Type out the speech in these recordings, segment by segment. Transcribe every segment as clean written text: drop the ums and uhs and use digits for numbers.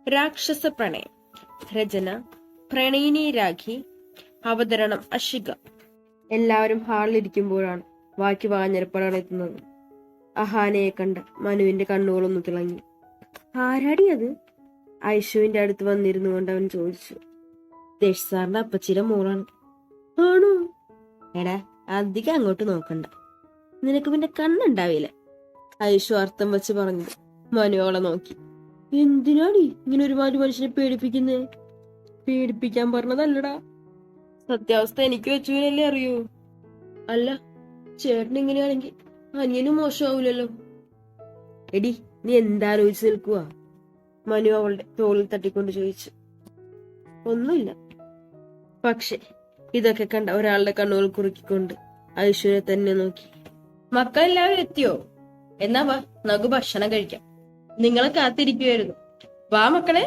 രാക്ഷസ പ്രണയം. രചന പ്രണയിനി രാഖി. അവതരണം അഷിക. എല്ലാവരും ഹാളിലിരിക്കുമ്പോഴാണ് ബാക്കി വാഞ്ഞരപ്പടകൾ എത്തുന്നത്. അഹാനയെ കണ്ട മനുവിന്റെ കണ്ണുകളൊന്ന് തിളങ്ങി. ആരാടി അത്? ഐഷുവിന്റെ അടുത്ത് വന്നിരുന്നു കൊണ്ട് അവൻ ചോദിച്ചു. ദേശ് സാറിന്റെ അപ്പച്ചിയുടെ മോളാണ്. ആണോ? എടാ, അധികം അങ്ങോട്ട് നോക്കണ്ട, നിനക്ക് പിന്നെ കണ്ണുണ്ടാവില്ല, ഐഷു അർത്ഥം വെച്ച് പറഞ്ഞു. മനു അവളെ നോക്കി. എന്തിനാടി ഇങ്ങനെ ഒരുപാട് മനുഷ്യനെ പേടിപ്പിക്കുന്നേ? പേടിപ്പിക്കാൻ പറഞ്ഞതല്ലടാ, സത്യാവസ്ഥ എനിക്ക് വെച്ചുവിനല്ലേ അറിയൂ. അല്ല, ചേട്ടൻ ഇങ്ങനെയാണെങ്കിൽ അനിയനും മോശമാവൂലല്ലോ. എടി, നീ എന്താലോചിച്ച് നിൽക്കുക? മനു അവളുടെ തോളിൽ തട്ടിക്കൊണ്ട് ചോദിച്ചു. ഒന്നുമില്ല. പക്ഷെ ഇതൊക്കെ കണ്ട ഒരാളുടെ കണ്ണുകൾ കുറുക്കിക്കൊണ്ട് ഐശ്വര്യ തന്നെ നോക്കി. മക്കളെല്ലാവരും എത്തിയോ? എന്നാ വാ, നമുക്ക് ഭക്ഷണം കഴിക്കാം, നിങ്ങളെ കാത്തിരിക്കുവായിരുന്നു. വാ മക്കളെ.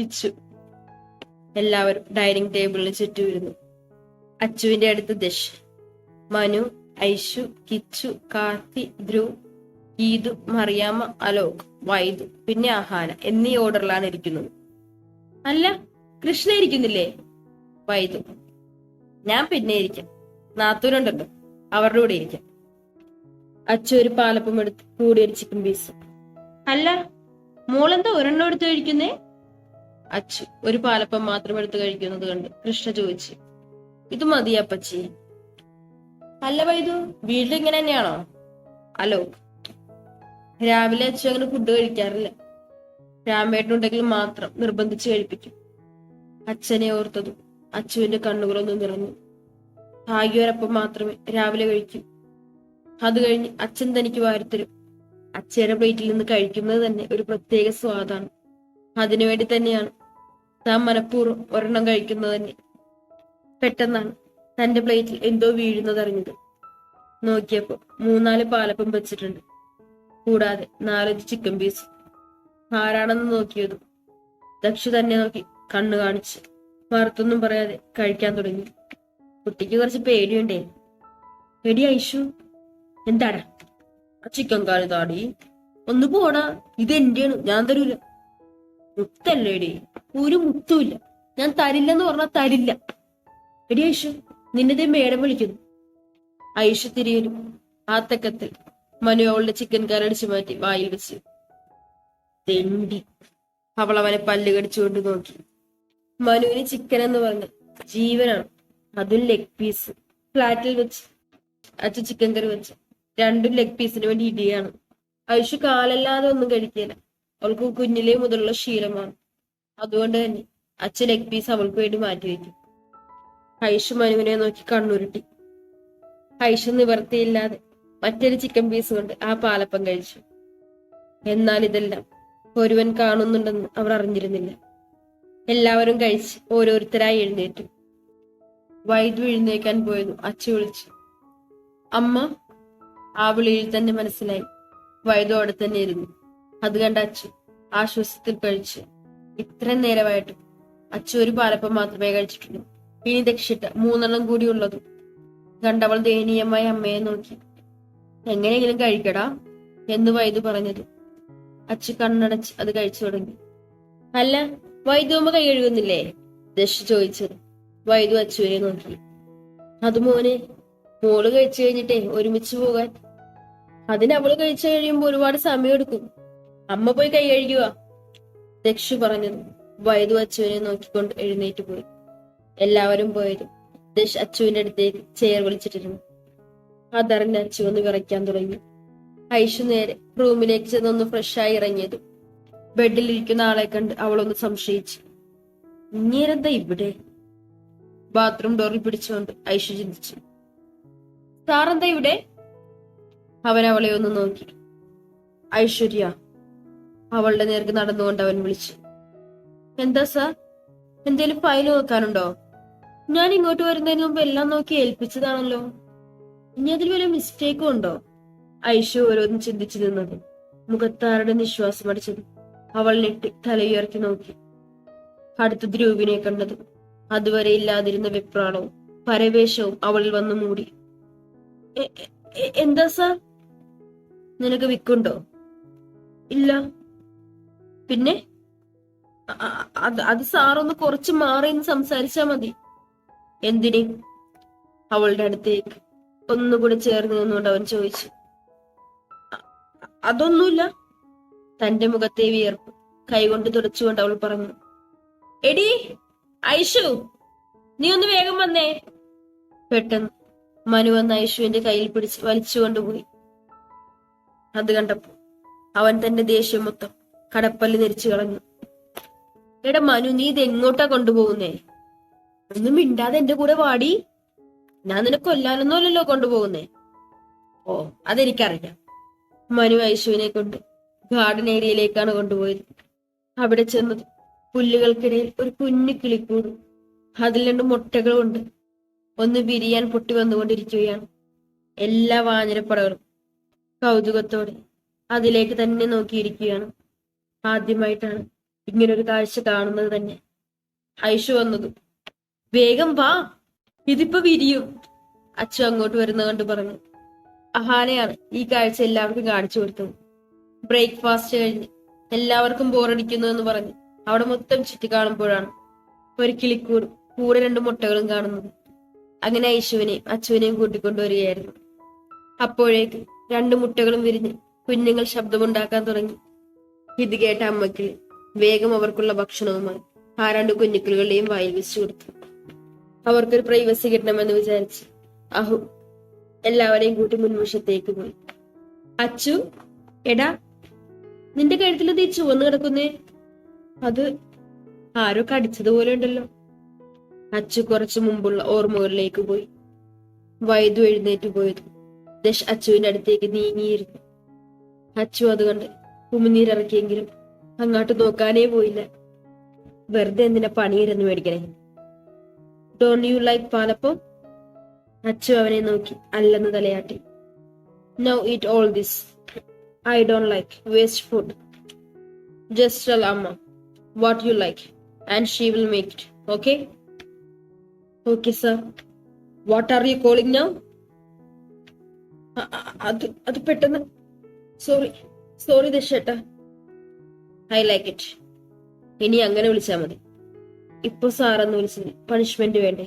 ഇച്ചു. എല്ലാവരും ഡൈനിങ് ടേബിളിന് ചുറ്റുമിരുന്നു. അച്ചുവിന്റെ അടുത്ത് ദശ്, മനു, ഐഷു, കിച്ചു, കാർത്തി, ധ്രുവ്, ഗീതു, മറിയാമ്മ, അലോക്, വൈദു, പിന്നെ അഹാന എന്നീ ഓർഡറിലാണ് ഇരിക്കുന്നത്. അല്ല, കൃഷ്ണ ഇരിക്കുന്നില്ലേ? വൈദു. ഞാൻ പിന്നെ ഇരിക്കാം, നാത്തൂരുണ്ടല്ലോ, അവരുടെ കൂടെ ഇരിക്കാം. അച്ചു ഒരു പാലപ്പം എടുത്ത് കൂടി ഒരു ചിക്കൻ പീസ്. അല്ല, മോളെന്താ ഒരെണ്ണം എടുത്ത് കഴിക്കുന്നേ? അച്ചു ഒരു പാലപ്പം മാത്രം എടുത്ത് കഴിക്കുന്നത് കണ്ട് കൃഷ്ണ ചോദിച്ചു. ഇത് മതിയാ അപ്പച്ചി? അല്ല വൈദു, വീട്ടിലിങ്ങനെ തന്നെയാണോ? അലോക്. രാവിലെ അച്ചു അങ്ങനെ ഫുഡ് കഴിക്കാറില്ല, രാമേട്ടനുണ്ടെങ്കിൽ മാത്രം നിർബന്ധിച്ച് കഴിപ്പിക്കും. അച്ഛനെ ഓർത്തതും അച്ചുവിന്റെ കണ്ണുകളൊന്നും നിറഞ്ഞു. ഭാഗ്യവരപ്പം മാത്രമേ രാവിലെ കഴിക്കൂ. അത് കഴിഞ്ഞ് അച്ഛൻ തനിക്ക് വാരിത്തരും. അച്ഛയുടെ പ്ലേറ്റിൽ നിന്ന് കഴിക്കുന്നത് തന്നെ ഒരു പ്രത്യേക സ്വാദാണ്. അതിനുവേണ്ടി തന്നെയാണ് താൻ മനഃപൂർവ്വം ഒരെണ്ണം കഴിക്കുന്നത് തന്നെ. പെട്ടെന്നാണ് തന്റെ പ്ലേറ്റിൽ എന്തോ വീഴുന്നതറിഞ്ഞത്. നോക്കിയപ്പോ 3-4 പാലപ്പം വെച്ചിട്ടുണ്ട്, കൂടാതെ 4 ചിക്കൻ പീസ്. ആരാണെന്ന് നോക്കിയതും ദക്ഷു തന്നെ നോക്കി കണ്ണു കാണിച്ച് മറുത്തൊന്നും പറയാതെ കഴിക്കാൻ തുടങ്ങി. കുട്ടിക്ക് കുറച്ച് പേടിയുണ്ടേ. എടി ഐഷു, എന്താടാ ആ ചിക്കൻ കാല് താടി? ഒന്ന് പോടാ, ഇത് എന്റെയാണ്, ഞാൻ തരൂല. മുത്തല്ലേടി, ഒരു മുത്തുമില്ല, ഞാൻ തരില്ലെന്ന് പറഞ്ഞാൽ തരില്ല. എടി ഐഷു, നിന്നതേ മേടം വിളിക്കുന്നു. ഐഷു തിരിയലും ആ തക്കത്തിൽ മനു അവളുടെ ചിക്കൻ കരടിച്ചു മാറ്റി വായിൽ വെച്ചു. തെണ്ടി. അവൾ അവനെ പല്ല് കടിച്ചുകൊണ്ട് നോക്കി. മനുവിന് ചിക്കൻ എന്ന് പറഞ്ഞ ജീവനാണ്, അതും ലെഗ് പീസ്. ഫ്ലാറ്റിൽ വെച്ച് അച്ഛൻ ചിക്കൻ കറി വെച്ച് 2 ലെഗ് പീസിന് വേണ്ടി ഇടിയാണ്. ഐഷു കാലല്ലാതെ ഒന്നും കഴിക്കില്ല, അവൾക്ക് കുഞ്ഞിലേ മുതലുള്ള ശീലമാണ്. അതുകൊണ്ട് തന്നെ അച്ഛൻ ലെഗ് പീസ് അവൾക്ക് വേണ്ടി മാറ്റിവെക്കും. ഐഷു മനുവിനെ നോക്കി കണ്ണുരുട്ടി. ഐഷു നിവർത്തിയില്ലാതെ മറ്റൊരു ചിക്കൻ പീസ് കൊണ്ട് ആ പാലപ്പം കഴിച്ചു. എന്നാൽ ഇതെല്ലാം ഒരുവൻ കാണുന്നുണ്ടെന്ന് അവർ അറിഞ്ഞിരുന്നില്ല. എല്ലാവരും കഴിച്ച് ഓരോരുത്തരായി എഴുന്നേറ്റു. വൈദ്യു എഴുന്നേക്കാൻ പോയതും അച്ചു വിളിച്ചു. അമ്മ. ആ വിളിയിൽ തന്നെ മനസ്സിലായി വൈദ്യു അവിടെ തന്നെ ഇരുന്നു. അത് കണ്ട അച്ചു ആശ്വാസത്തിൽ കഴിച്ചു. ഇത്രയും നേരമായിട്ടും അച്ചു ഒരു പാലപ്പം മാത്രമേ കഴിച്ചിട്ടുള്ളൂ. ഇനി ദക്ഷിട്ട 3 കൂടി ഉള്ളതും കണ്ടവൾ ദയനീയമായി അമ്മയെ നോക്കി. എങ്ങനെയെങ്കിലും കഴിക്കടാ എന്ന് വൈദ്യു പറഞ്ഞത് അച്ചു കണ്ണടച്ച് അത് കഴിച്ചു തുടങ്ങി. അല്ല, വൈദ്യുമ്മ കൈ കഴുകുന്നില്ലേ? ദശ ചോദിച്ചത്. വൈദ്യു അച്ചുവിനെ നോക്കി. അത് മോനെ, മോള് കഴിച്ചു കഴിഞ്ഞിട്ടേ ഒരുമിച്ച് പോകാൻ. അതിന് അവള് കഴിച്ചു കഴിയുമ്പോ ഒരുപാട് സമയം എടുക്കും. അമ്മ പോയി കൈ കഴുകുക, ദക്ഷു പറഞ്ഞത്. വൈദ്യു അച്ചുവിനെ നോക്കിക്കൊണ്ട് എഴുന്നേറ്റ് പോയി. എല്ലാവരും പോയതും ദശ് അച്ചുവിന്റെ അടുത്തേക്ക് ചെയർ വിളിച്ചിട്ടിരുന്നു. അതറിഞ്ഞ അച്ചു ഒന്ന് വിറയ്ക്കാൻ തുടങ്ങി. ഐഷു നേരെ റൂമിലേക്ക് ചെന്നൊന്ന് ഫ്രഷായി ഇറങ്ങിയതും ബെഡിലിരിക്കുന്ന ആളെ കണ്ട് അവളൊന്ന് സംശയിച്ചു. ഇങ്ങേരെന്താ ഇവിടെ? ബാത്റൂം ഡോറിൽ പിടിച്ചുകൊണ്ട് ഐഷു ചിന്തിച്ചു. സാറെന്താ ഇവിടെ? അവൻ അവളെ ഒന്ന് നോക്കി. ഐശ്വര്യ. അവളുടെ നേർക്ക് നടന്നുകൊണ്ട് അവൻ വിളിച്ചു. എന്താ സാർ, എന്തേലും ഫയൽ നോക്കാനുണ്ടോ? ഞാൻ ഇങ്ങോട്ട് വരുന്നതിന് മുമ്പ് എല്ലാം നോക്കി ഏൽപ്പിച്ചതാണല്ലോ, ഇനി അതിൽ വല്ല മിസ്റ്റേക്കും ഉണ്ടോ? ഐഷു ഓരോന്നും ചിന്തിച്ചു നിന്നത് മുഖത്താരുടെ നിശ്വാസം അടിച്ചത് അവൾ ഞെട്ടി തലയുയർത്തി നോക്കി. അടുത്ത ധ്രുവിനെ കണ്ടതും അതുവരെ ഇല്ലാതിരുന്ന വെപ്രാളവും പരവേശവും അവളിൽ വന്നു മൂടി. എന്താ സാർ? നിനക്ക് വിക്കുണ്ടോ? ഇല്ല. പിന്നെ? അത് സാറൊന്ന് കുറച്ച് മാറി നിന്ന് സംസാരിച്ചാ മതി. എന്തിന്? അവളുടെ അടുത്തേക്ക് ഒന്നുകൂടെ ചേർന്ന് നിന്നുകൊണ്ട് അവൻ ചോദിച്ചു. അതൊന്നുമില്ല. തന്റെ മുഖത്തെ വിയർപ്പ് കൈകൊണ്ട് തുടച്ചുകൊണ്ട് അവൾ പറഞ്ഞു. എടി ഐഷു, നീ ഒന്ന് വേഗം വന്നേ. പെട്ടെന്ന് മനു വന്ന് ഐഷുവിന്റെ കയ്യിൽ പിടിച്ച് വലിച്ചുകൊണ്ടുപോയി. അത് കണ്ടപ്പോ അവൻ തന്റെ ദേഷ്യം മൊത്തം കടപ്പല്ല് ധരിച്ചു കളഞ്ഞു. എടാ മനു, നീ ഇത് എങ്ങോട്ടാ കൊണ്ടുപോകുന്നേ? ഒന്നും മിണ്ടാതെ എന്റെ കൂടെ വാടി. ഞാൻ നിനക്ക് കൊല്ലാനൊന്നും അല്ലല്ലോ കൊണ്ടുപോകുന്നേ. ഓ, അതെനിക്കറിയാം. മനു ഐഷുവിനെ കൊണ്ട് ഗാർഡൻ ഏരിയയിലേക്കാണ് കൊണ്ടുപോയത്. അവിടെ ചെന്നത് പുല്ലുകൾക്കിടയിൽ ഒരു കുഞ്ഞു കിളിക്കൂടും. അതിൽ 2 മുട്ടകളും ഉണ്ട്. ഒന്ന് വിരിയാൻ പൊട്ടി വന്നുകൊണ്ടിരിക്കുകയാണ്. എല്ലാ വാനരപ്പടകളും കൗതുകത്തോടെ അതിലേക്ക് തന്നെ നോക്കിയിരിക്കുകയാണ്. ആദ്യമായിട്ടാണ് ഇങ്ങനൊരു കാഴ്ച കാണുന്നത് തന്നെ. ഐഷു വന്നതും വേഗം വാ, ഇതിപ്പോ വിരിയും, അച്ചു അങ്ങോട്ട് വരുന്ന കണ്ട് പറഞ്ഞു. അഹാനയാണ് ഈ കാഴ്ച എല്ലാവർക്കും കാണിച്ചു കൊടുത്തത്. ബ്രേക്ക്ഫാസ്റ്റ് കഴിഞ്ഞ് എല്ലാവർക്കും ബോറടിക്കുന്നു എന്ന് പറഞ്ഞ് അവിടെ മൊത്തം ചുറ്റി കാണുമ്പോഴാണ് ഒരു കിളിക്കൂടും കൂടെ 2 മുട്ടകളും കാണുന്നത്. അങ്ങനെ ഐഷുവിനെയും അച്ചുവിനെയും കൂട്ടിക്കൊണ്ടുവരികയായിരുന്നു. അപ്പോഴേക്ക് 2 മുട്ടകളും വിരിഞ്ഞ് കുഞ്ഞുങ്ങൾ ശബ്ദമുണ്ടാക്കാൻ തുടങ്ങി. ഇത് കേട്ട അമ്മയ്ക്ക് വേഗം അവർക്കുള്ള ഭക്ഷണവുമായി ആ 2 കുഞ്ഞുക്കിളുകളുടെയും വായിൽ വെച്ചു കൊടുത്തു. അവർക്കൊരു പ്രൈവസി കിട്ടണമെന്ന് വിചാരിച്ച് അഹു എല്ലാവരെയും കൂട്ടി മുൻവശത്തേക്ക് പോയി. അച്ചു, എടാ, നിന്റെ കഴുത്തിൽ ഈ ചുവന്ന് കിടക്കുന്നേ, അത് ആരോ കടിച്ചതുപോലെ ഉണ്ടല്ലോ. അച്ചു കുറച്ചു മുമ്പുള്ള ഓർമ്മകളിലേക്ക് പോയി. വൈദ്യു എഴുന്നേറ്റ് പോയത് ദശ് അച്ചുവിന്റെ അടുത്തേക്ക് നീങ്ങിയിരുന്നു. അച്ചു അത് കണ്ട് ഉമിനീരിറക്കിയെങ്കിലും അങ്ങോട്ട് നോക്കാനേ പോയില്ല. വെറുതെ എന്തിനാ പണിയിരുന്ന് മേടിക്കണേ? Don't you like palappam? Achu അവനെ നോക്കി അല്ലെന്ന് തലയാട്ടി. Now eat all this. I don't like waste food. Just tell amma what you like and she will make it. Okay? Okay sir. What are you calling now? അത് പെട്ടെന്ന് സോറി ദശേട്ടാ. I like it. ഇനി അങ്ങനെ വിളിച്ചാ മതി. ഇപ്പൊ സാറെന്ന് വിളിച്ചത് punishment വേണ്ടേ?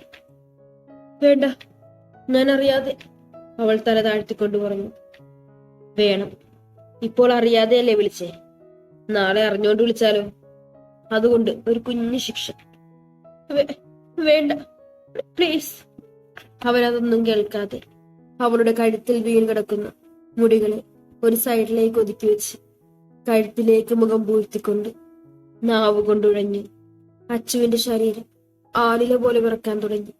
വേണ്ട, ഞാൻ അറിയാതെ. അവൾ തല താഴ്ത്തിക്കൊണ്ട് പറഞ്ഞു. വേണം. ഇപ്പോൾ അറിയാതെയല്ലേ വിളിച്ചേ? നാളെ അറിഞ്ഞോണ്ട് വിളിച്ചാലോ? അതുകൊണ്ട് ഒരു കുഞ്ഞു ശിക്ഷ. വേണ്ട പ്ലീസ്. അവനതൊന്നും കേൾക്കാതെ അവളുടെ കഴുത്തിൽ വീണ് കിടക്കുന്ന മുടികളെ ഒരു സൈഡിലേക്ക് ഒതുക്കി വെച്ച് കഴുത്തിലേക്ക് മുഖം പൂഴ്ത്തിക്കൊണ്ട് നാവ് കൊണ്ടുഴഞ്ഞ് അച്ചുവിന്റെ ശരീരം ആലില പോലെ വിറക്കാൻ തുടങ്ങി.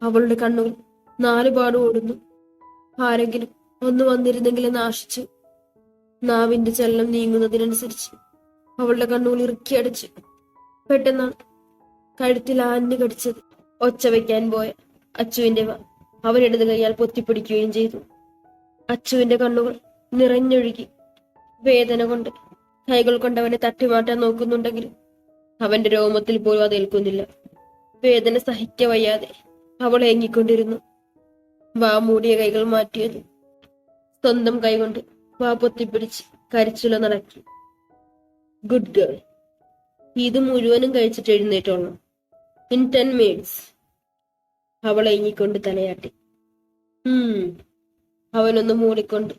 അവളുടെ കണ്ണുകൾ 4 പാടും ഓടുന്നു. ആരെങ്കിലും ഒന്ന് വന്നിരുന്നെങ്കിലും നാശിച്ചു. നാവിന്റെ ചലനം നീങ്ങുന്നതിനനുസരിച്ച് അവളുടെ കണ്ണുകൾ ഇറുക്കിയടച്ചു. പെട്ടെന്നാണ് കഴുത്തിൽ ആഞ്ഞു കടിച്ചത്. ഒച്ച വയ്ക്കാൻ പോയ അച്ചുവിന്റെ അവരിടത് കൈയാൽ പൊത്തിപ്പിടിക്കുകയും ചെയ്തു. അച്ചുവിന്റെ കണ്ണുകൾ നിറഞ്ഞൊഴുകി. വേദന കൊണ്ട് കൈകൾ കൊണ്ട് അവനെ തട്ടിമാറ്റാൻ നോക്കുന്നുണ്ടെങ്കിലും അവന്റെ രോമത്തിൽ പോലും അത് ഏൽക്കുന്നില്ല. വേദന സഹിക്കവയ്യാതെ അവൾ ഏങ്ങിക്കൊണ്ടിരുന്നു. വാ മൂടിയ കൈകൾ മാറ്റിയത് സ്വന്തം കൈകൊണ്ട് വാ പൊത്തിപ്പിടിച്ച് കരിച്ചുല നടക്കി. Good girl. ഇത് മുഴുവനും കഴിച്ചിട്ട് എഴുന്നേറ്റോളൂ. In 10 minutes. അവൾ ഏങ്ങിക്കൊണ്ട് തലയാട്ടി. അവനൊന്ന് മൂടിക്കൊണ്ട്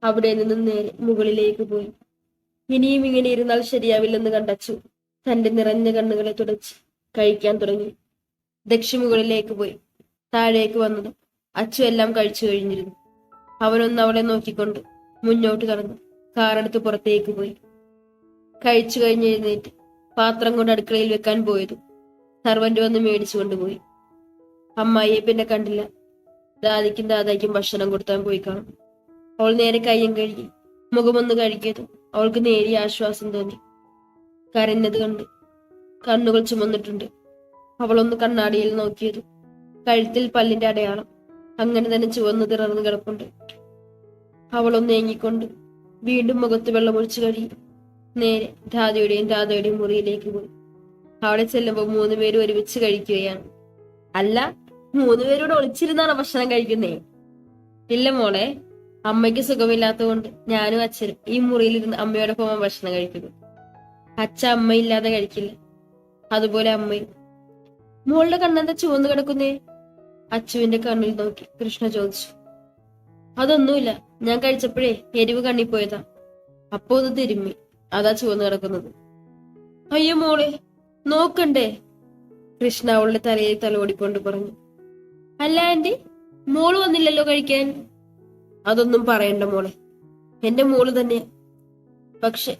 അവിടെ നിന്ന് നേരെ മുകളിലേക്ക് പോയി. ഇനിയും ഇങ്ങനെ ഇരുന്നാൽ ശരിയാവില്ലെന്ന് കണ്ടച്ചു തന്റെ നിറഞ്ഞ കണ്ണുകളെ തുടച്ച് കഴിക്കാൻ തുടങ്ങി. ദക്ഷി മുകളിലേക്ക് പോയി താഴേക്ക് വന്നതും അച്ചു എല്ലാം കഴിച്ചു കഴിഞ്ഞിരുന്നു. അവനൊന്ന് അവളെ നോക്കിക്കൊണ്ട് മുന്നോട്ട് കടന്നു കാറെടുത്ത് പുറത്തേക്ക് പോയി. കഴിച്ചു കഴിഞ്ഞ് എഴുന്നേറ്റ് പാത്രം കൊണ്ട് അടുക്കളയിൽ വെക്കാൻ പോയതും സർവന്റ് വന്ന് മേടിച്ചു കൊണ്ടുപോയി. അമ്മായിയെ പിന്നെ കണ്ടില്ല. ദാദിക്കും ദാദായ്ക്കും ഭക്ഷണം കൊടുത്താൻ പോയി കാണും. അവൾ നേരെ കയ്യും കഴുകി മുഖമൊന്ന് കഴുകിയതും അവൾക്ക് നേരിയ ആശ്വാസം തോന്നി. കരഞ്ഞത് കണ്ട് കണ്ണുകൾ ചുമന്നിട്ടുണ്ട്. അവളൊന്ന് കണ്ണാടിയിൽ നോക്കിയതും കഴുത്തിൽ പല്ലിന്റെ അടയാളം അങ്ങനെ തന്നെ ചുവന്ന് തിറർന്ന് കിടപ്പുണ്ട്. അവളൊന്ന് ഏങ്ങിക്കൊണ്ട് വീണ്ടും മുഖത്ത് വെള്ളമൊഴിച്ചു കഴിയും. നേരെ ദാദയുടെയും ദാദയുടെയും മുറിയിലേക്ക് പോയി. അവിടെ ചെല്ലുമ്പോൾ 3 പേരും ഒരുമിച്ച് കഴിക്കുകയാണ്. അല്ല, 3 പേരോട് ഒളിച്ചിരുന്നാണ് ഭക്ഷണം കഴിക്കുന്നേ? ഇല്ല മോളെ, അമ്മയ്ക്ക് സുഖമില്ലാത്തത് കൊണ്ട് ഞാനും അച്ഛനും ഈ മുറിയിലിരുന്ന് അമ്മയോടൊപ്പം ഭക്ഷണം കഴിക്കുന്നു. അച്ഛ അമ്മയില്ലാതെ കഴിക്കില്ല, അതുപോലെ അമ്മയും. മോളുടെ കണ്ണെന്താ ചുവന്നു കിടക്കുന്നേ? അച്ചുവിന്റെ കണ്ണിൽ നോക്കി കൃഷ്ണ ചോദിച്ചു. അതൊന്നുമില്ല, ഞാൻ കഴിച്ചപ്പോഴേ എരിവ് കണ്ണിൽ പോയതാ, അപ്പോ ഒന്ന് തിരുമ്മി, അതാ ചുവന്നു കിടക്കുന്നത്. അയ്യോ മോളെ, നോക്കണ്ടേ? കൃഷ്ണ അവളുടെ തലയിൽ തലോടിക്കൊണ്ട് പറഞ്ഞു. അല്ല ആന്റി, മോള് വന്നില്ലല്ലോ കഴിക്കാൻ. അതൊന്നും പറയണ്ട മോളെ, എന്റെ മോള് തന്നെയാ. പക്ഷെ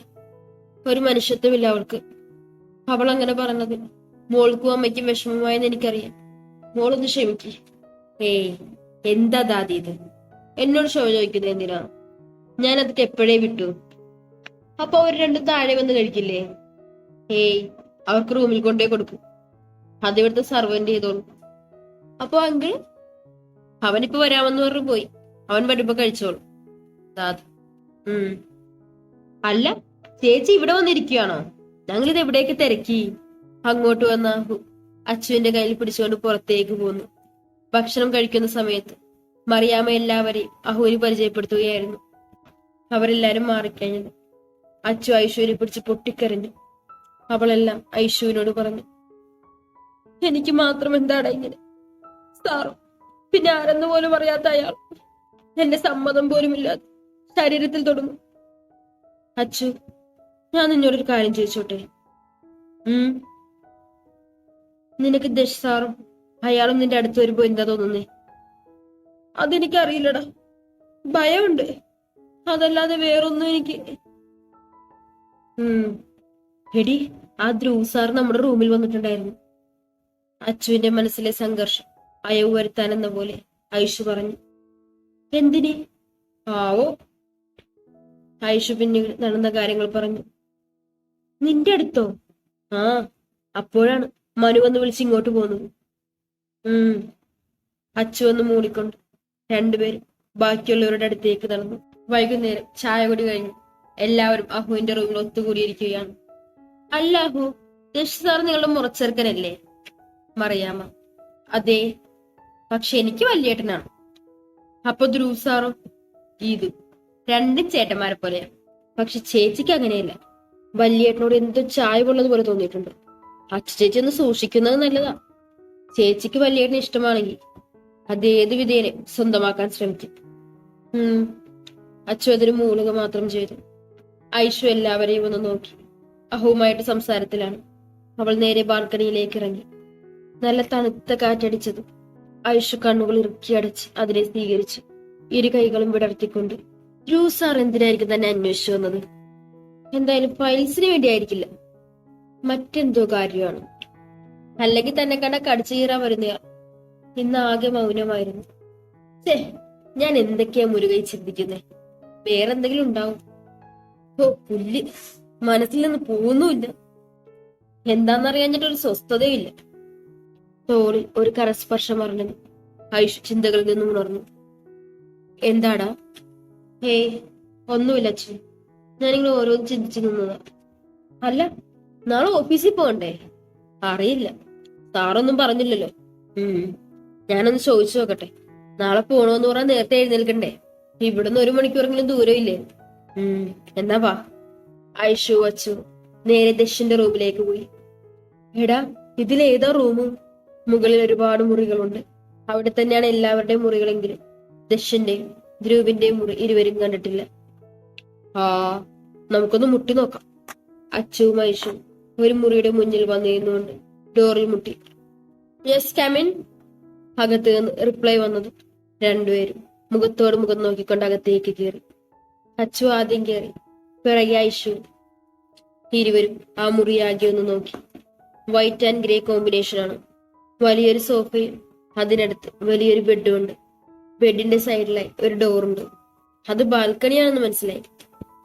ഒരു മനുഷ്യത്വമില്ല അവൾക്ക്. അവൾ അങ്ങനെ പറഞ്ഞത് മോൾക്കും അമ്മയ്ക്കും വിഷമമായെന്ന് എനിക്കറിയാം. മോളൊന്ന് ക്ഷമിക്ക്. ഏയ്, എന്താ ദാദി ഇത്? എന്നോട് ക്ഷമ ചോദിക്കുന്നത് എന്തിനാ? ഞാനതൊക്കെ എപ്പോഴേ വിട്ടു. അപ്പൊ അവർ രണ്ടും താഴെ വന്ന് കഴിക്കില്ലേ? ഏയ്, അവർക്ക് റൂമിൽ കൊണ്ടേ കൊടുക്കും, അതിവിടുത്തെ സർവന്റ് ചെയ്തോളൂ. അപ്പൊ അങ്കിൾ? അവനിപ്പോ വരാമെന്ന് പറഞ്ഞു പോയി, അവൻ വരുമ്പോ കഴിച്ചോളൂ. ദാദി അല്ല, ചേച്ചി ഇവിടെ വന്നിരിക്കുകയാണോ? ഞങ്ങളിത് എവിടേക്ക് തിരക്കി. അങ്ങോട്ട് വന്ന അച്ചുവിന്റെ കയ്യിൽ പിടിച്ചുകൊണ്ട് പുറത്തേക്ക് പോന്നു. ഭക്ഷണം കഴിക്കുന്ന സമയത്ത് മറിയാമ്മ എല്ലാവരെയും അഹുവിന് പരിചയപ്പെടുത്തുകയായിരുന്നു. അവരെല്ലാരും മാറിക്കഴിഞ്ഞത്. അച്ചു ഐശുവിനെ പിടിച്ച് പൊട്ടിക്കരഞ്ഞു. അവളെല്ലാം ഐശുവിനോട് പറഞ്ഞു. എനിക്ക് മാത്രം എന്താടാ ഇങ്ങനെ? സാറും പിന്നെ ആരെന്ന് പോലും അറിയാത്ത അയാൾ എന്റെ സമ്മതം പോലും ഇല്ലാതെ ശരീരത്തിൽ തൊടുന്നു. അച്ചു, ഞാൻ നിന്നോടൊരു കാര്യം ചോദിച്ചോട്ടെ? നിനക്ക് ദശ് സാറും അയാളും നിന്റെ അടുത്ത് വരുമ്പോ എന്താ തോന്നുന്നേ? അതെനിക്കറിയില്ലടാ, ഭയമുണ്ട്, അതല്ലാതെ വേറൊന്നും എനിക്ക്. എടി, ആ ധ്രുവ് സാർ നമ്മുടെ റൂമിൽ വന്നിട്ടുണ്ടായിരുന്നു. അച്ചുവിന്റെ മനസ്സിലെ സംഘർഷം അയവ് വരുത്താനെന്ന പോലെ ഐഷു പറഞ്ഞു. എന്തിന്? ആവോ. ഐഷു പിന്നീട് നടന്ന കാര്യങ്ങൾ പറഞ്ഞു. നിന്റെ അടുത്തോ? ആ, അപ്പോഴാണ് മനു വന്ന് വിളിച്ച് ഇങ്ങോട്ട് പോകുന്നത്. അച്ചു വന്ന് മൂളിക്കൊണ്ട് രണ്ടുപേരും ബാക്കിയുള്ളവരുടെ അടുത്തേക്ക് നടന്നു. വൈകുന്നേരം ചായ കുടി കഴിഞ്ഞു എല്ലാവരും അഹുവിന്റെ റൂമിൽ ഒത്തുകൂടിയിരിക്കുകയാണ്. അല്ല അഹു, യശ് സാർ നിങ്ങളുടെ മുറച്ചെറുക്കനല്ലേ? മറിയാമ്മ. അതെ, പക്ഷെ എനിക്ക് വല്യേട്ടനാണ്. അപ്പൊ ധ്രുവ് സാറും? ഇത് രണ്ടും ചേട്ടന്മാരെ പോലെയാണ്. പക്ഷെ ചേച്ചിക്ക് അങ്ങനെയല്ല. വല്യേട്ടനോട് എന്തോ ചായവുള്ളത് പോലെ തോന്നിയിട്ടുണ്ട്. അച്ഛ ചേച്ചി ഒന്ന് സൂക്ഷിക്കുന്നത് നല്ലതാ. ചേച്ചിക്ക് വല്യേട്ടന് ഇഷ്ടമാണെങ്കിൽ അത് ഏത് വിധേനെ സ്വന്തമാക്കാൻ ശ്രമിക്കും. അച്ചു അതിന് മൂളുക മാത്രം ചെയ്തു. ഐഷു എല്ലാവരെയും ഒന്ന് നോക്കി. അഹുവുമായിട്ട് സംസാരത്തിലാണ്. അവൾ നേരെ ബാൽക്കണിയിലേക്ക് ഇറങ്ങി. നല്ല തണുത്ത കാറ്റടിച്ചതും ഐഷു കണ്ണുകൾ ഇറുക്കി അടച്ച് അതിനെ സ്വീകരിച്ചു. ഇരു കൈകളും വിടർത്തിക്കൊണ്ട്. ധ്രുവ് സാർ എന്തിനായിരിക്കും തന്നെ അന്വേഷിച്ചു വന്നത്? എന്തായാലും ഫൈൽസിന് വേണ്ടിയായിരിക്കില്ല, മറ്റെന്തോ കാര്യമാണ്. അല്ലെങ്കിൽ തന്നെ കണ്ട കടിച്ചു കീറാൻ വരുന്നയാൾ. ഇന്ന് ആകെ മൗനമായിരുന്നു. ഞാൻ എന്തൊക്കെയാ മുരുകൈ ചിന്തിക്കുന്നേ? വേറെന്തെങ്കിലും ഉണ്ടാവും. ഓ പുല്ല്, മനസ്സിൽ നിന്ന് പോകുന്നുമില്ല. എന്താന്നറിയാഞ്ഞിട്ടൊരു സ്വസ്ഥതയില്ല. തോളിൽ ഒരു കരസ്പർശം അറിഞ്ഞു. ഐഷു ചിന്തകളിൽ നിന്നും ഉണർന്നു. എന്താടാ? ഒന്നുമില്ല അച്ഛൻ, ഞാനിങ്ങനെ ഓരോന്ന് ചിന്തിച്ചു നിന്നതാ. അല്ല, നാളെ ഓഫീസിൽ പോകണ്ടേ? അറിയില്ല, സാറൊന്നും പറഞ്ഞില്ലല്ലോ. ഞാനൊന്ന് ചോദിച്ചു നോക്കട്ടെ. നാളെ പോണോന്ന് പറഞ്ഞാൽ നേരത്തെ എഴുന്നേൽക്കണ്ടേ? ഇവിടുന്ന് 1 മണിക്കൂറെങ്കിലും ദൂരമില്ലേ? എന്നാ വാ. ഐഷു അച്ചു നേരെ ദശിന്റെ റൂമിലേക്ക് പോയി. എടാ, ഇതിലേതാ റൂം? മുകളിൽ ഒരുപാട് മുറികളുണ്ട്. അവിടെ തന്നെയാണ് എല്ലാവരുടെയും മുറികളെങ്കിലും ദശിന്റെയും ധ്രുവിന്റെയും മുറി ഇരുവരും കണ്ടിട്ടില്ല. നമുക്കൊന്ന് മുട്ടി നോക്കാം. അച്ചുവും ഐഷും ഒരു മുറിയുടെ മുന്നിൽ വന്നിരുന്നുകൊണ്ട് ഡോറിൽ മുട്ടി. Yes, come in. അകത്ത് നിന്ന് റിപ്ലൈ വന്നത്. രണ്ടുപേരും മുഖത്തോട് മുഖം നോക്കിക്കൊണ്ട് അകത്തേക്ക് കയറി. അച്ചു ആദ്യം കയറി, പിറകെ ഐഷു. ഇരുവരും ആ മുറിയാകെ ഒന്ന് നോക്കി. വൈറ്റ് ആൻഡ് ഗ്രേ കോമ്പിനേഷൻ ആണ്. വലിയൊരു സോഫയും അതിനടുത്ത് വലിയൊരു ബെഡും ഉണ്ട്. ബെഡിന്റെ സൈഡിലായി ഒരു ഡോറുണ്ട്. അത് ബാൽക്കണിയാണെന്ന് മനസ്സിലായി.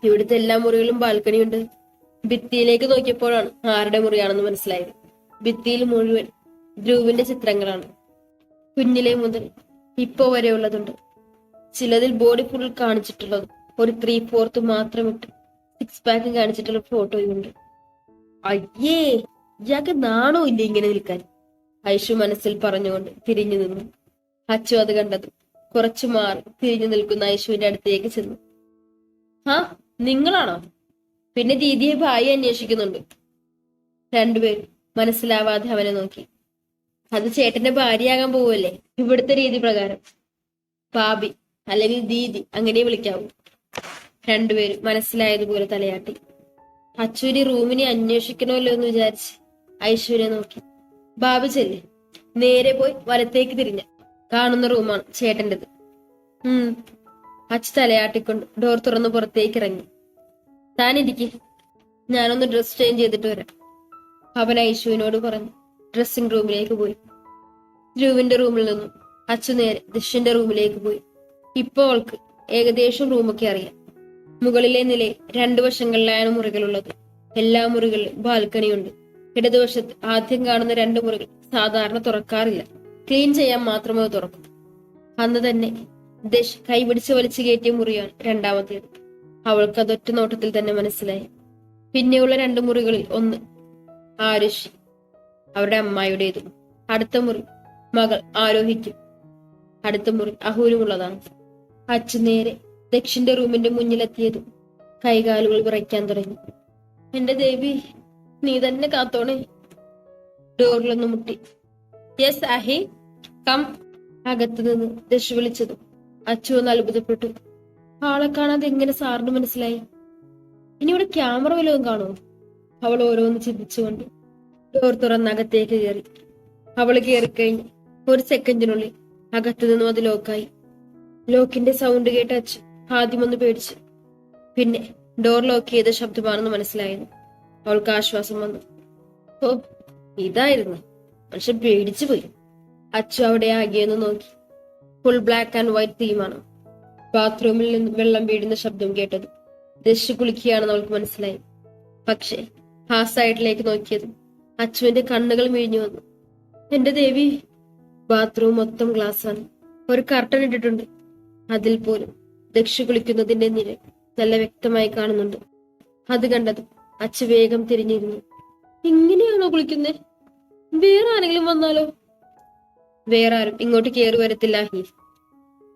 ഇവിടുത്തെ എല്ലാ മുറികളും ബാൽക്കണിയുണ്ട്. ഭിത്തിയിലേക്ക് നോക്കിയപ്പോഴാണ് ആരുടെ മുറിയാണെന്ന് മനസ്സിലായത്. ഭിത്തിയിൽ മുഴുവൻ ധ്രുവിന്റെ ചിത്രങ്ങളാണ്. കുഞ്ഞിലെ മുതൽ ഇപ്പോ വരെ ഉള്ളതുണ്ട്. ചിലതിൽ ബോഡി ഫുൾ കാണിച്ചിട്ടുള്ളത് ഒരു 3/4 മാത്രം ഇട്ട് 6 പാക്ക് കാണിച്ചിട്ടുള്ള ഫോട്ടോയുണ്ട്. അയ്യേ, ഇയാൾക്ക് നാണോ ഇല്ല ഇങ്ങനെ നിൽക്കാൻ? ഐഷു മനസ്സിൽ പറഞ്ഞുകൊണ്ട് തിരിഞ്ഞു നിന്നു. അച്ചു അത് കണ്ടത് കുറച്ചു മാറി തിരിഞ്ഞു നിൽക്കുന്ന ഐഷുവിന്റെ അടുത്തേക്ക് ചെന്നു. നിങ്ങളാണോ? പിന്നെ ദീദിയെ ഭായി അന്വേഷിക്കുന്നുണ്ട്. രണ്ടുപേരും മനസ്സിലാവാതെ അവനെ നോക്കി. അത് ചേട്ടന്റെ ഭാര്യയാകാൻ പോവല്ലേ ഇവിടുത്തെ രീതി പ്രകാരം. ഭാബി അല്ലെങ്കിൽ ദീദി അങ്ങനെ വിളിക്കാവൂ. രണ്ടുപേരും മനസ്സിലായതുപോലെ തലയാട്ടി. അച്ചൂരി റൂമിനെ അന്വേഷിക്കണമല്ലോ എന്ന് വിചാരിച്ച് ഐശ്വര്യ നോക്കി. ബാബു ചെല്ല്, നേരെ പോയി വലത്തേക്ക് തിരിഞ്ഞ കാണുന്ന റൂമാണ് ചേട്ടന്റെത്. അച്ചു തലയാട്ടിക്കൊണ്ട് ഡോർ തുറന്ന് പുറത്തേക്ക് ഇറങ്ങി. താനിരിക്കെ, ഞാനൊന്ന് ഡ്രസ് ചേഞ്ച് ചെയ്തിട്ട് വരാം, അവൻ ഐശുവിനോട് പറഞ്ഞു. ഡ്രസ്സിംഗ് റൂമിലേക്ക് പോയി. ധ്രുവിന്റെ റൂമിൽ നിന്നും അച്ചു നേരെ ദിഷിന്റെ റൂമിലേക്ക് പോയി. ഇപ്പൊ അവൾക്ക് ഏകദേശം റൂമൊക്കെ അറിയാം. മുകളിലെ നിലയിൽ 2 വശങ്ങളിലാണ് മുറികളുള്ളത്. എല്ലാ മുറികളിലും ബാൽക്കണിയുണ്ട്. ഇടതുവശത്ത് ആദ്യം കാണുന്ന 2 മുറികൾ സാധാരണ തുറക്കാറില്ല, ക്ലീൻ ചെയ്യാൻ മാത്രമേ തുറക്കൂ. അന്ന് തന്നെ ദശ് കൈപിടിച്ച് വലിച്ചു കയറ്റിയ മുറിയാണ് രണ്ടാമത്തേത്. അവൾക്ക് അതൊറ്റ നോട്ടത്തിൽ തന്നെ മനസ്സിലായി. പിന്നെയുള്ള 2 മുറികളിൽ ഒന്ന് ആരുഷി, അവരുടെ അമ്മായിയുടേതും. അടുത്ത മുറി മകൾ ആരോഹിക്കും. അടുത്ത മുറി അഹൂരുമുള്ളതാണ്. അച്ചു നേരെ ദക്ഷിന്റെ റൂമിന്റെ മുന്നിലെത്തിയതും കൈകാലുകൾ വിറയ്ക്കാൻ തുടങ്ങി. എന്റെ ദേവി, നീ തന്നെ കാത്തോണേ. ഡോറിലൊന്ന് മുട്ടി. Yes Aahi, come. അകത്തു നിന്ന് ദശ് വിളിച്ചതും അച്ചു ഒന്ന് അത്ഭുതപ്പെട്ടു. ആളെ കാണാതെ എങ്ങനെ സാറിന് മനസ്സിലായി? ഇനി ഇവിടെ ക്യാമറ വല്ലതും കാണുമോ? അവൾ ഓരോന്ന് ചിന്തിച്ചുകൊണ്ട് ഡോർ തുറന്നകത്തേക്ക് കയറി. അവള് കയറിക്കഴിഞ്ഞ് 1 സെക്കൻഡിനുള്ളിൽ അകത്തു നിന്നും അത് ലോക്കായി. ലോക്കിന്റെ സൗണ്ട് കേട്ട് അച്ചു ആദ്യമൊന്ന് പേടിച്ചു. പിന്നെ ഡോർ ലോക്ക് ചെയ്ത ശബ്ദമാണെന്ന് മനസ്സിലായിരുന്നു. അവൾക്ക് ആശ്വാസം വന്നു. ഓ, ഇതായിരുന്നു. പക്ഷെ പേടിച്ചു പോയി. അച്ചു അവിടെ ആകെയൊന്ന് നോക്കി. ഫുൾ ബ്ലാക്ക് ആൻഡ് വൈറ്റ് തീമാണ്. ബാത്റൂമിൽ നിന്ന് വെള്ളം വീഴുന്ന ശബ്ദം കേട്ടത് ദശ് കുളിക്കുകയാണെന്ന് അവൾക്ക് മനസ്സിലായി. പക്ഷെ ആ സൈഡിലേക്ക് നോക്കിയതും അച്ചുവിന്റെ കണ്ണുകൾ മിഴിഞ്ഞു വന്നു. എന്റെ ദേവി, ബാത്റൂം മൊത്തം ഗ്ലാസ്സാണ്. ഒരു കർട്ടൻ ഇട്ടിട്ടുണ്ട്. അതിൽ പോലും ദക്ഷ് കുളിക്കുന്നതിന്റെ നിഴൽ നല്ല വ്യക്തമായി കാണുന്നുണ്ട്. അത് കണ്ടതും അച്ചു വേഗം തിരിഞ്ഞിരുന്നു. ഇങ്ങനെയാണോ കുളിക്കുന്നേ? വേറെ ആരെങ്കിലും വന്നാലോ? വേറെ ആരും ഇങ്ങോട്ട് കയറി വരത്തില്ല ഹി,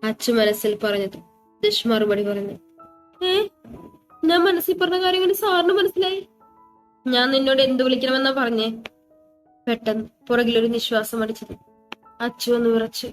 അച്ചു മനസ്സിൽ പറഞ്ഞത്. ദശ് മറുപടി പറഞ്ഞു. ഞാൻ മനസ്സിൽ പറഞ്ഞ കാര്യങ്ങൾ സാറിന് മനസ്സിലായി? ഞാൻ നിന്നോട് എന്ത് വിളിക്കണമെന്നാ പറഞ്ഞേ? പെട്ടെന്ന് പുറകിലൊരു നിശ്വാസം അടിച്ചത് അച്ചു ഒന്ന് വിറച്ചു.